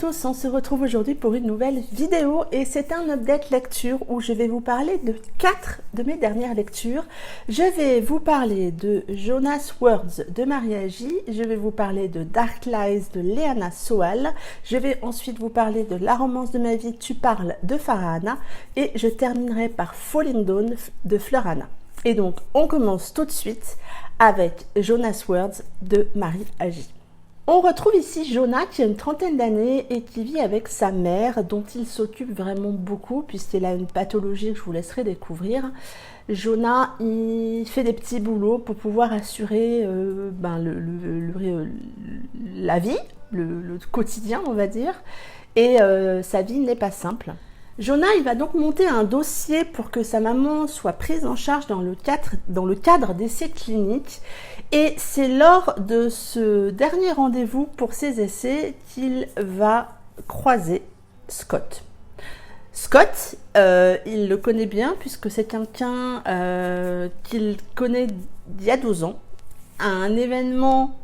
tous, on se retrouve aujourd'hui pour une nouvelle vidéo et c'est un update lecture où je vais vous parler de 4 de mes dernières lectures. Je vais vous parler de Jonas Words de Marie Agi, je vais vous parler de Dark Lies de Léana Soal, je vais ensuite vous parler de La romance de ma vie, tu parles de Farah Anna et je terminerai par Falling Dawn de Fleur Anna. Et donc on commence tout de suite avec Jonas Words de Marie Agi. On retrouve ici Jonah qui a une trentaine d'années et qui vit avec sa mère dont il s'occupe vraiment beaucoup puisqu'il a une pathologie que je vous laisserai découvrir. Jonah, il fait des petits boulots pour pouvoir assurer la vie, le quotidien on va dire, et sa vie n'est pas simple. Jonah, il va donc monter un dossier pour que sa maman soit prise en charge dans le cadre d'essais cliniques. Et c'est lors de ce dernier rendez-vous pour ces essais qu'il va croiser Scott. Scott, il le connaît bien puisque c'est quelqu'un qu'il connaît d'il y a 12 ans. Un événement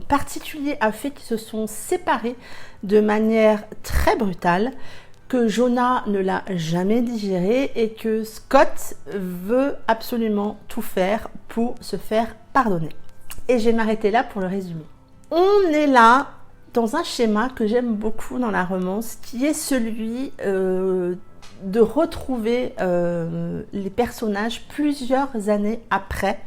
particulier a fait qu'ils se sont séparés de manière très brutale, que Jonah ne l'a jamais digéré et que Scott veut absolument tout faire pour se faire pardonner. Et je vais m'arrêter là pour le résumer. On est là dans un schéma que j'aime beaucoup dans la romance, qui est celui de retrouver les personnages plusieurs années après.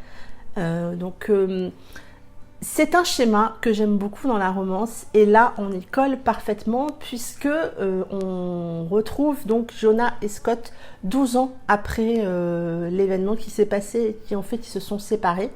C'est un schéma que j'aime beaucoup dans la romance et là on y colle parfaitement puisque on retrouve donc Jonah et Scott 12 ans après l'événement qui s'est passé et qui en fait ils se sont séparés.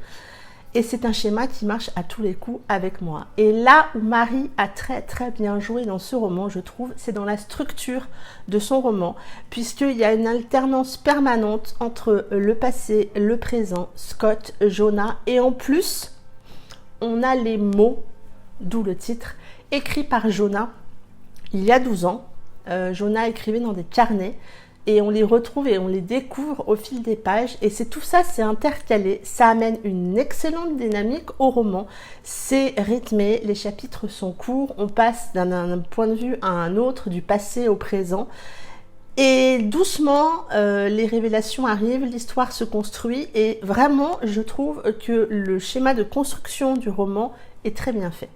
Et c'est un schéma qui marche à tous les coups avec moi. Et là où Marie a très très bien joué dans ce roman, je trouve, c'est dans la structure de son roman, puisqu'il y a une alternance permanente entre le passé, le présent, Scott, Jonah, et en plus, on a les mots, d'où le titre, écrits par Jonah il y a 12 ans. Jonah écrivait dans des carnets et on les retrouve et on les découvre au fil des pages. Et c'est tout ça, c'est intercalé. Ça amène une excellente dynamique au roman. C'est rythmé, les chapitres sont courts, on passe d'un point de vue à un autre, du passé au présent. Et doucement, les révélations arrivent, l'histoire se construit et vraiment, je trouve que le schéma de construction du roman est très bien fait.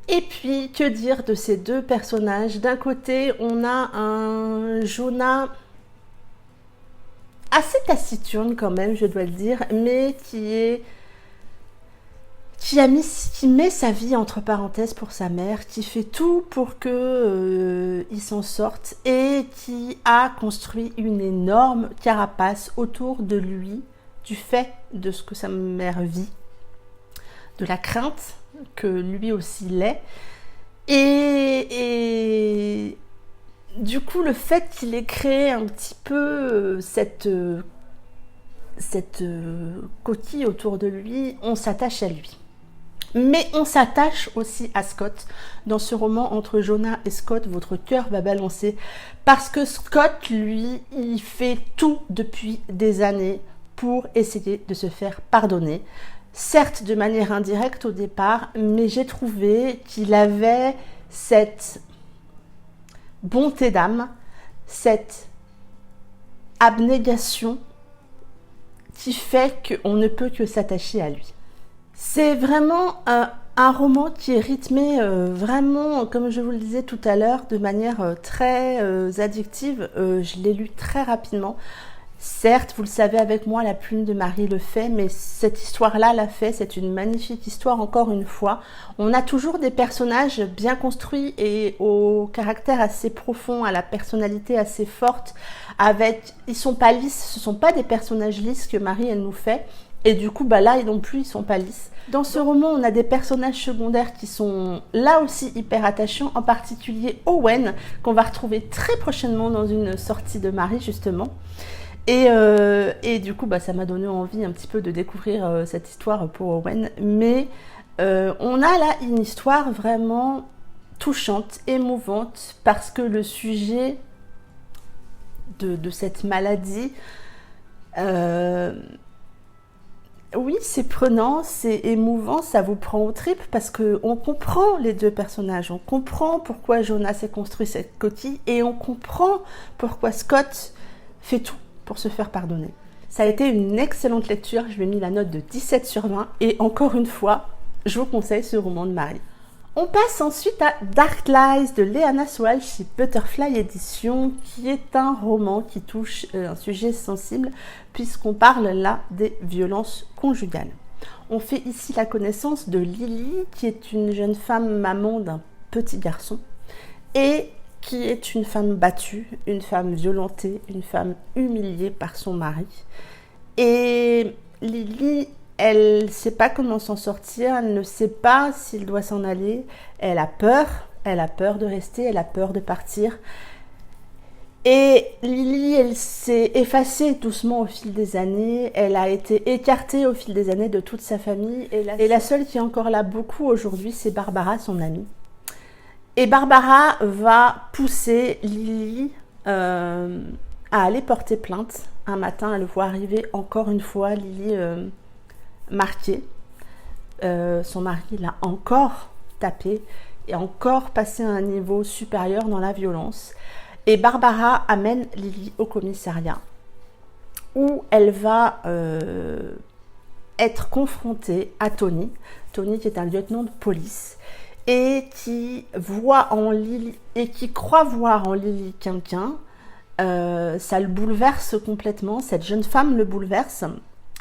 Et puis, que dire de ces deux personnages? D'un côté, on a un Jonah assez taciturne quand même, je dois le dire, mais qui met sa vie entre parenthèses pour sa mère, qui fait tout pour que il s'en sorte et qui a construit une énorme carapace autour de lui du fait de ce que sa mère vit, de la crainte que lui aussi l'est et du coup le fait qu'il ait créé un petit peu cette coquille autour de lui, on s'attache à lui. Mais on s'attache aussi à Scott. Dans ce roman, entre Jonah et Scott, votre cœur va balancer. Parce que Scott, lui, il fait tout depuis des années pour essayer de se faire pardonner. Certes, de manière indirecte au départ, mais j'ai trouvé qu'il avait cette bonté d'âme, cette abnégation qui fait qu'on ne peut que s'attacher à lui. C'est vraiment un roman qui est rythmé vraiment, comme je vous le disais tout à l'heure, de manière très addictive. Je l'ai lu très rapidement. Certes, vous le savez avec moi, la plume de Marie le fait, mais cette histoire-là l'a fait. C'est une magnifique histoire, encore une fois. On a toujours des personnages bien construits et au caractère assez profond, à la personnalité assez forte. Ils sont pas lisses, ce sont pas des personnages lisses que Marie, elle nous fait. Et du coup, là non plus, ils sont pas lisses. Dans ce roman, on a des personnages secondaires qui sont là aussi hyper attachants, en particulier Owen, qu'on va retrouver très prochainement dans une sortie de Marie, justement. Et du coup, ça m'a donné envie un petit peu de découvrir cette histoire pour Owen. Mais on a là une histoire vraiment touchante, émouvante, parce que le sujet de cette maladie... Oui, c'est prenant, c'est émouvant, ça vous prend aux tripes parce qu'on comprend les deux personnages, on comprend pourquoi Jonah s'est construit cette coquille et on comprend pourquoi Scott fait tout pour se faire pardonner. Ça a été une excellente lecture, je lui ai mis la note de 17 sur 20 et encore une fois, je vous conseille ce roman de Marie. On passe ensuite à Dark Lies de Leanna Sewell chez Butterfly Edition, qui est un roman qui touche un sujet sensible puisqu'on parle là des violences conjugales. On fait ici la connaissance de Lily, qui est une jeune femme maman d'un petit garçon et qui est une femme battue, une femme violentée, une femme humiliée par son mari. Et Lily, elle ne sait pas comment s'en sortir, elle ne sait pas s'il doit s'en aller, elle a peur de rester, elle a peur de partir. Et Lily, elle s'est effacée doucement au fil des années, elle a été écartée au fil des années de toute sa famille, et la seule qui est encore là beaucoup aujourd'hui, c'est Barbara, son amie. Et Barbara va pousser Lily à aller porter plainte. Un matin, elle voit arriver encore une fois Lily marquée. Son mari l'a encore tapée et encore passé à un niveau supérieur dans la violence. Et Barbara amène Lily au commissariat où elle va être confrontée à Tony. Tony qui est un lieutenant de police et qui voit en Lily et qui croit voir en Lily quelqu'un. Ça le bouleverse complètement, cette jeune femme le bouleverse,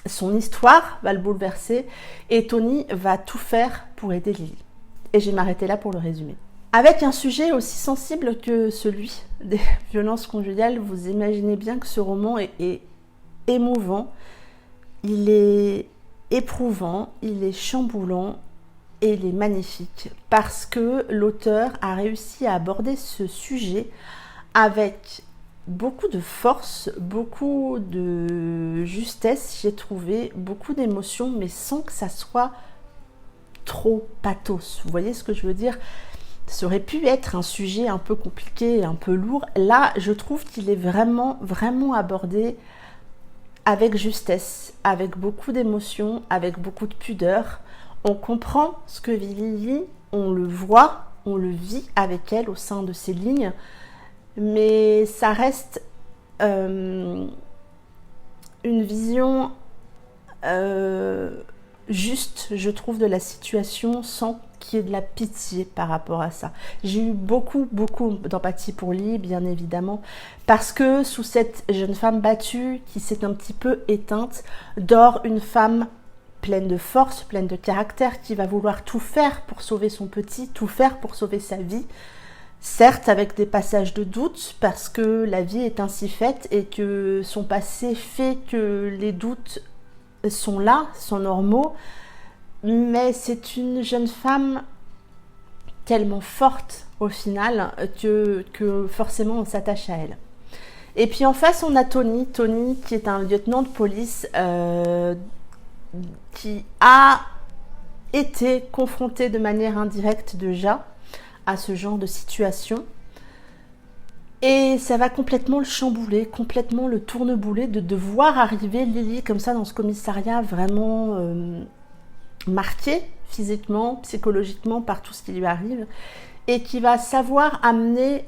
son histoire va le bouleverser et Tony va tout faire pour aider Lily. Et je vais m'arrêter là pour le résumer. Avec un sujet aussi sensible que celui des violences conjugales, vous imaginez bien que ce roman est émouvant, il est éprouvant, il est chamboulant et il est magnifique parce que l'auteur a réussi à aborder ce sujet avec beaucoup de force, beaucoup de justesse, j'ai trouvé beaucoup d'émotions, mais sans que ça soit trop pathos. Vous voyez ce que je veux dire? Ça aurait pu être un sujet un peu compliqué, un peu lourd. Là, je trouve qu'il est vraiment, vraiment abordé avec justesse, avec beaucoup d'émotions, avec beaucoup de pudeur. On comprend ce que vit Lily, on le voit, on le vit avec elle au sein de ses lignes. Mais ça reste une vision juste, je trouve, de la situation sans qu'il y ait de la pitié par rapport à ça. J'ai eu beaucoup d'empathie pour Lily, bien évidemment, parce que sous cette jeune femme battue qui s'est un petit peu éteinte, dort une femme pleine de force, pleine de caractère, qui va vouloir tout faire pour sauver son petit, tout faire pour sauver sa vie. Certes, avec des passages de doute, parce que la vie est ainsi faite et que son passé fait que les doutes sont là, sont normaux, mais c'est une jeune femme tellement forte au final que forcément on s'attache à elle. Et puis en face, on a Tony qui est un lieutenant de police qui a été confronté de manière indirecte déjà à ce genre de situation. Et ça va complètement le chambouler, complètement le tournebouler de voir arriver Lily comme ça dans ce commissariat vraiment marquée physiquement, psychologiquement par tout ce qui lui arrive et qui va savoir amener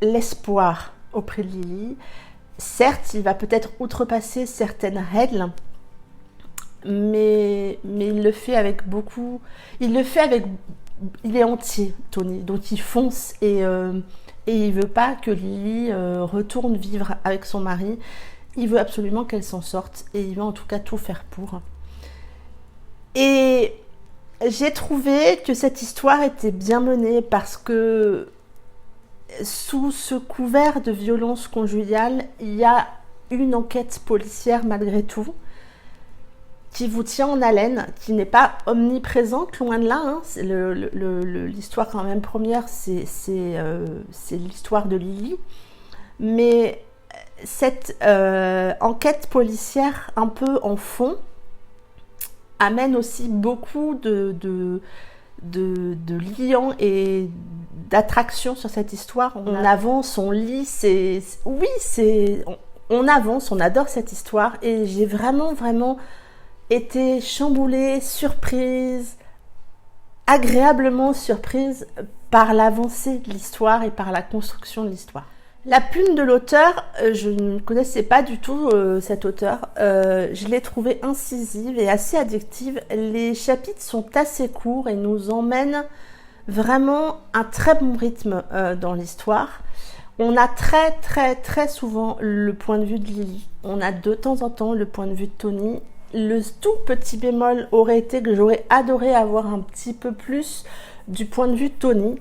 l'espoir auprès de Lily. Certes, il va peut-être outrepasser certaines règles, mais il le fait avec beaucoup... Il est entier, Tony, donc il fonce et il veut pas que Lily retourne vivre avec son mari. Il veut absolument qu'elle s'en sorte et il va en tout cas tout faire pour. Et j'ai trouvé que cette histoire était bien menée parce que sous ce couvert de violence conjugale, il y a une enquête policière malgré tout qui vous tient en haleine, qui n'est pas omniprésente, loin de là. Hein. L'histoire quand même première, c'est l'histoire de Lily. Mais cette enquête policière un peu en fond amène aussi beaucoup de liens et d'attraction sur cette histoire. On avance, on lit, on avance, on adore cette histoire et j'ai vraiment été chamboulée, surprise, agréablement surprise par l'avancée de l'histoire et par la construction de l'histoire. La plume de l'auteur, je ne connaissais pas du tout cet auteur. Je l'ai trouvée incisive et assez addictive. Les chapitres sont assez courts et nous emmènent vraiment un très bon rythme dans l'histoire. On a très souvent le point de vue de Lily. On a de temps en temps le point de vue de Tony. Le tout petit bémol aurait été que j'aurais adoré avoir un petit peu plus du point de vue de Tony.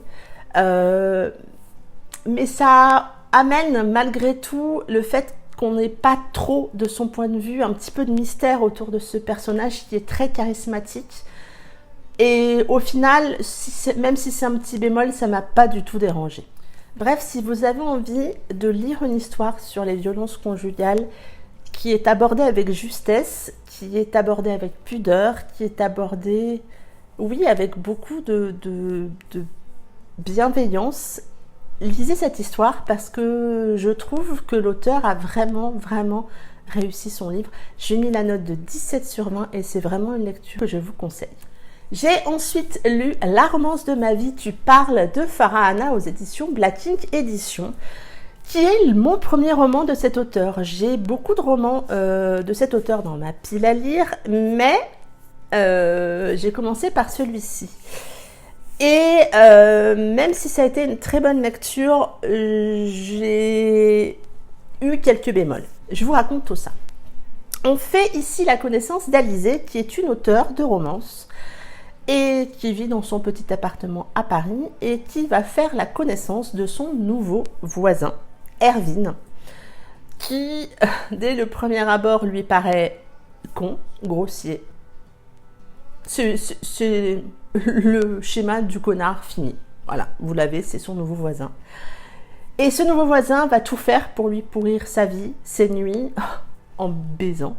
Mais ça amène malgré tout le fait qu'on n'ait pas trop de son point de vue, un petit peu de mystère autour de ce personnage qui est très charismatique. Et au final, même si c'est un petit bémol, ça m'a pas du tout dérangé. Bref, si vous avez envie de lire une histoire sur les violences conjugales qui est abordée avec justesse, qui est abordée avec pudeur, qui est abordée, oui, avec beaucoup de bienveillance, lisez cette histoire parce que je trouve que l'auteur a vraiment réussi son livre. J'ai mis la note de 17 sur 20 et c'est vraiment une lecture que je vous conseille. J'ai ensuite lu La romance de ma vie, tu parles de Farah Hanna aux éditions Black Ink Éditions, qui est mon premier roman de cet auteur. J'ai beaucoup de romans de cet auteur dans ma pile à lire, mais j'ai commencé par celui-ci. Et même si ça a été une très bonne lecture, j'ai eu quelques bémols. Je vous raconte tout ça. On fait ici la connaissance d'Alizée, qui est une auteure de romance et qui vit dans son petit appartement à Paris et qui va faire la connaissance de son nouveau voisin, Erwin, qui, dès le premier abord, lui paraît con, grossier. C'est le schéma du connard fini. Voilà, vous l'avez, c'est son nouveau voisin. Et ce nouveau voisin va tout faire pour lui pourrir sa vie, ses nuits, en baisant.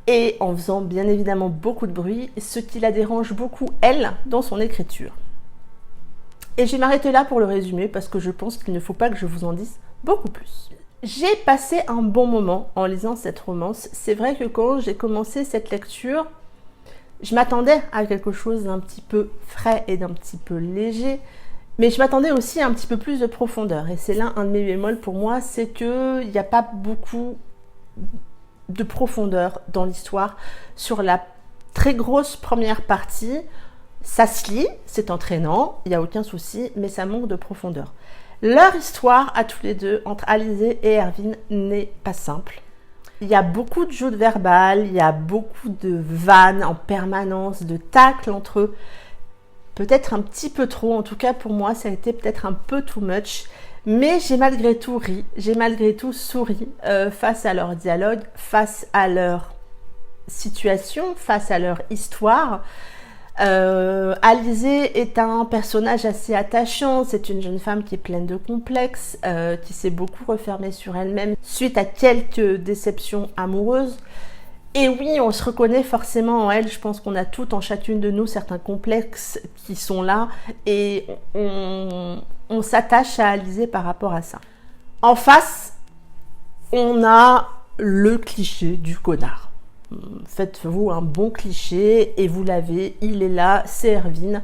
Et en faisant bien évidemment beaucoup de bruit, ce qui la dérange beaucoup, elle, dans son écriture. Et je vais m'arrêter là pour le résumer, parce que je pense qu'il ne faut pas que je vous en dise beaucoup plus. J'ai passé un bon moment en lisant cette romance. C'est vrai que quand j'ai commencé cette lecture, je m'attendais à quelque chose d'un petit peu frais et d'un petit peu léger, mais je m'attendais aussi à un petit peu plus de profondeur. Et c'est là un de mes bémols pour moi, c'est qu'il n'y a pas beaucoup de profondeur dans l'histoire. Sur la très grosse première partie, ça se lit, c'est entraînant, il n'y a aucun souci, mais ça manque de profondeur. Leur histoire à tous les deux, entre Alizée et Erwin, n'est pas simple. Il y a beaucoup de jeux de verbal, il y a beaucoup de vannes en permanence, de tacles entre eux. Peut-être un petit peu trop, en tout cas pour moi, ça a été peut-être un peu too much. Mais j'ai malgré tout ri, j'ai malgré tout souri face à leur dialogue, face à leur situation, face à leur histoire. Alizée est un personnage assez attachant, c'est une jeune femme qui est pleine de complexes, qui s'est beaucoup refermée sur elle-même suite à quelques déceptions amoureuses. Et oui, on se reconnaît forcément en elle, je pense qu'on a toutes en chacune de nous certains complexes qui sont là et on s'attache à Alizée par rapport à ça. En face, on a le cliché du connard. Faites-vous un bon cliché et vous l'avez, il est là, c'est Erwin.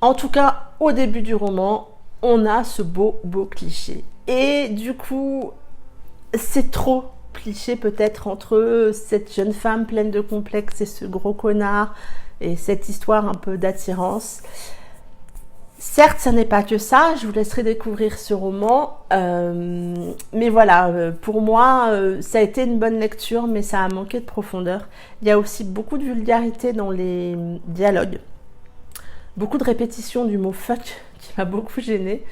En tout cas, au début du roman, on a ce beau cliché. Et du coup, c'est trop cliché peut-être entre cette jeune femme pleine de complexes et ce gros connard et cette histoire un peu d'attirance. Certes, ça n'est pas que ça, je vous laisserai découvrir ce roman, mais voilà, pour moi, ça a été une bonne lecture, mais ça a manqué de profondeur. Il y a aussi beaucoup de vulgarité dans les dialogues, beaucoup de répétitions du mot fuck qui m'a beaucoup gênée,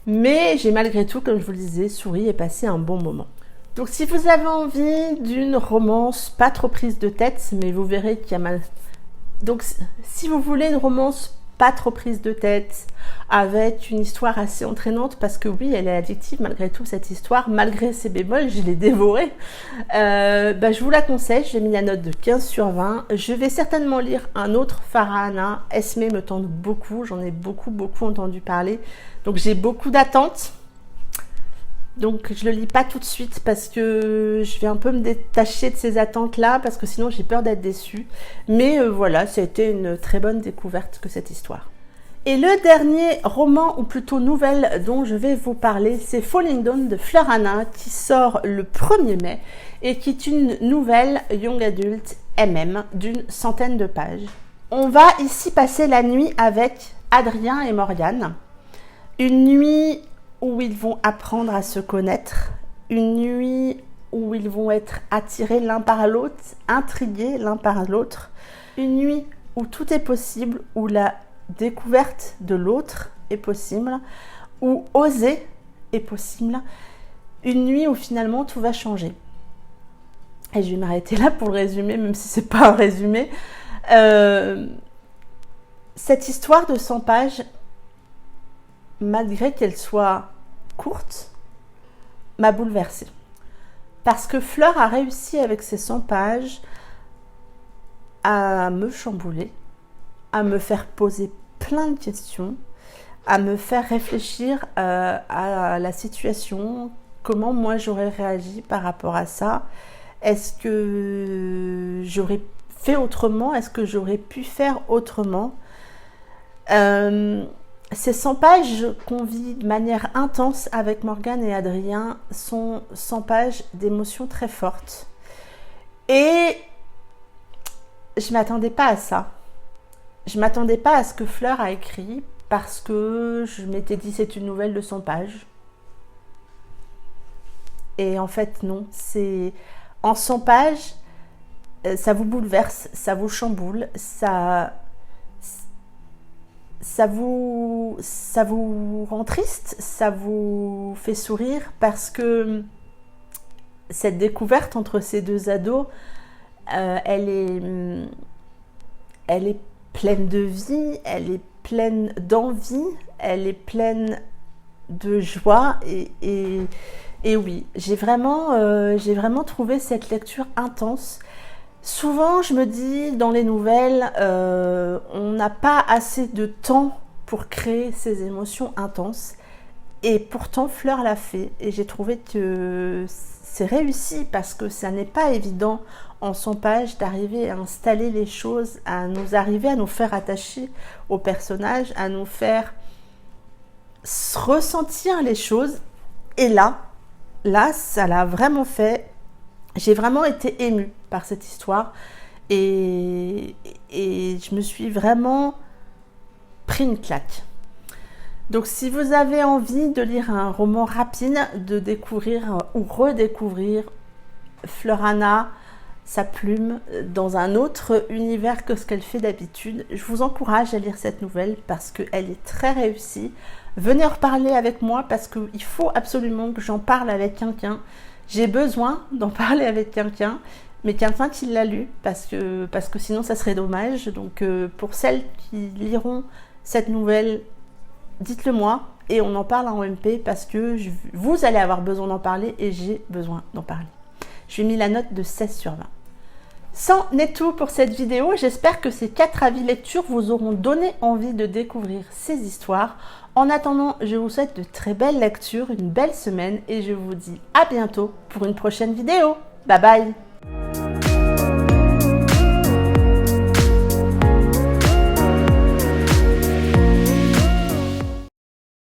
mais j'ai malgré tout, comme je vous le disais, souri et passé un bon moment. Donc si vous avez envie d'une romance pas trop prise de tête, mais vous verrez qu'il y a mal... Donc si vous voulez une romance pas trop prise de tête, avec une histoire assez entraînante, parce que oui, elle est addictive malgré tout cette histoire, malgré ses bémols, je l'ai dévorée. Je vous la conseille, j'ai mis la note de 15 sur 20. Je vais certainement lire un autre Farah Hanna. Esmée me tente beaucoup, j'en ai beaucoup entendu parler, donc j'ai beaucoup d'attentes. Donc je le lis pas tout de suite parce que je vais un peu me détacher de ces attentes-là parce que sinon j'ai peur d'être déçue. Mais voilà, ça a été une très bonne découverte que cette histoire. Et le dernier roman, ou plutôt nouvelle, dont je vais vous parler, c'est Falling Down de Fleur Hanna, qui sort le 1er mai et qui est une nouvelle young adult MM d'une 100aine de pages. On va ici passer la nuit avec Adrien et Morgane. Une nuit où ils vont apprendre à se connaître, une nuit où ils vont être attirés l'un par l'autre, intrigués l'un par l'autre, une nuit où tout est possible, où la découverte de l'autre est possible, où oser est possible, une nuit où finalement tout va changer. Et je vais m'arrêter là pour le résumé, même si c'est pas un résumé. Cette histoire de 100 pages, malgré qu'elle soit courte, m'a bouleversée. Parce que Fleur a réussi avec ses 100 pages à me chambouler, à me faire poser plein de questions, à me faire réfléchir à la situation, comment moi j'aurais réagi par rapport à ça. Est-ce que j'aurais fait autrement? Est-ce que j'aurais pu faire autrement? Ces 100 pages qu'on vit de manière intense avec Morgane et Adrien sont 100 pages d'émotions très fortes. Et je ne m'attendais pas à ça. Je ne m'attendais pas à ce que Fleur a écrit parce que je m'étais dit c'est une nouvelle de 100 pages. Et en fait non, c'est en 100 pages, ça vous bouleverse, ça vous chamboule, ça vous rend triste, ça vous fait sourire parce que cette découverte entre ces deux ados, elle est pleine de vie, elle est pleine d'envie, elle est pleine de joie et oui, j'ai vraiment trouvé cette lecture intense. Souvent, je me dis, dans les nouvelles, on n'a pas assez de temps pour créer ces émotions intenses. Et pourtant, Fleur l'a fait. Et j'ai trouvé que c'est réussi parce que ça n'est pas évident en 100 pages d'arriver à installer les choses, à nous faire attacher au personnage, à nous faire ressentir les choses. Et là, ça l'a vraiment fait. J'ai vraiment été émue par cette histoire et je me suis vraiment pris une claque. Donc si vous avez envie de lire un roman rapide, de découvrir ou redécouvrir Fleur Hanna, sa plume, dans un autre univers que ce qu'elle fait d'habitude, je vous encourage à lire cette nouvelle parce qu'elle est très réussie. Venez en reparler avec moi parce qu'il faut absolument que j'en parle avec quelqu'un. J'ai besoin d'en parler avec quelqu'un, mais quelqu'un qui l'a lu, parce que sinon ça serait dommage. Donc pour celles qui liront cette nouvelle, dites-le moi et on en parle en MP parce que vous allez avoir besoin d'en parler et j'ai besoin d'en parler. Je lui ai mis la note de 16 sur 20. C'en est tout pour cette vidéo. J'espère que ces 4 avis lecture vous auront donné envie de découvrir ces histoires. En attendant, je vous souhaite de très belles lectures, une belle semaine et je vous dis à bientôt pour une prochaine vidéo. Bye bye!